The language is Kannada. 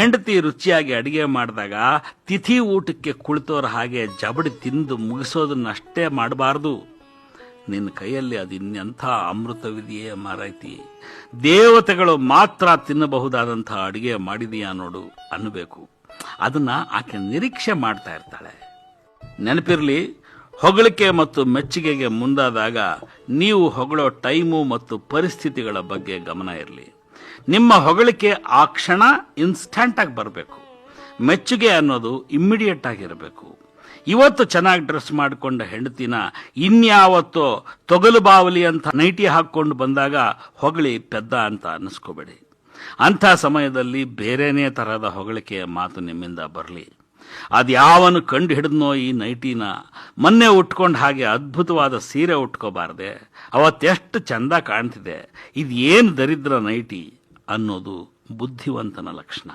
ಹೆಂಡತಿ ರುಚಿಯಾಗಿ ಅಡಿಗೆ ಮಾಡಿದಾಗ ತಿಥಿ ಊಟಕ್ಕೆ ಕುಳಿತೋರ ಹಾಗೆ ಜಬಡಿ ತಿಂದು ಮುಗಿಸೋದನ್ನಷ್ಟೇ ಮಾಡಬಾರ್ದು. ನಿನ್ನ ಕೈಯಲ್ಲಿ ಅದು ಇನ್ನೆಂಥ ಅಮೃತವಿದೆಯೇ ಮಾರಾಯ್ತಿ, ದೇವತೆಗಳು ಮಾತ್ರ ತಿನ್ನಬಹುದಾದಂಥ ಅಡಿಗೆ ಮಾಡಿದೀಯಾ ನೋಡು ಅನ್ನಬೇಕು. ಅದನ್ನ ಆಕೆ ನಿರೀಕ್ಷೆ ಮಾಡ್ತಾ ಇರ್ತಾಳೆ. ನೆನಪಿರ್ಲಿ, ಹೊಗಳಿಕೆ ಮತ್ತು ಮೆಚ್ಚುಗೆಗೆ ಮುಂದಾದಾಗ ನೀವು ಹೊಗಳೋ ಟೈಮು ಮತ್ತು ಪರಿಸ್ಥಿತಿಗಳ ಬಗ್ಗೆ ಗಮನ ಇರಲಿ. ನಿಮ್ಮ ಹೊಗಳಿಕೆ ಆ ಕ್ಷಣ ಇನ್ಸ್ಟಂಟ್ ಆಗಿ ಬರಬೇಕು. ಮೆಚ್ಚುಗೆ ಅನ್ನೋದು ಇಮ್ಮಿಡಿಯೇಟ್ ಆಗಿರಬೇಕು. ಇವತ್ತು ಚೆನ್ನಾಗಿ ಡ್ರೆಸ್ ಮಾಡಿಕೊಂಡ ಹೆಂಡತಿನ ಇನ್ಯಾವತ್ತೋ ತೊಗಲು ಬಾವಲಿ ಅಂತ ನೈಟಿ ಹಾಕ್ಕೊಂಡು ಬಂದಾಗ ಹೊಗಳಿ ಪೆದ್ದ ಅಂತ ಅನ್ನಿಸ್ಕೋಬೇಡಿ. ಅಂಥ ಸಮಯದಲ್ಲಿ ಬೇರೆನೇ ತರಹದ ಹೊಗಳಿಕೆಯ ಮಾತು ನಿಮ್ಮಿಂದ ಬರಲಿ. ಅದ್ಯಾವನು ಕಂಡು ಹಿಡಿದ್ನೋ ಈ ನೈಟಿನ, ಮೊನ್ನೆ ಉಟ್ಕೊಂಡು ಹಾಗೆ ಅದ್ಭುತವಾದ ಸೀರೆ ಉಟ್ಕೋಬಾರ್ದೆ, ಅವತ್ತೆಷ್ಟು ಚಂದ ಕಾಣ್ತಿದೆ, ಇದೇನು ದರಿದ್ರ ನೈಟಿ ಅನ್ನೋದು ಬುದ್ಧಿವಂತನ ಲಕ್ಷಣ.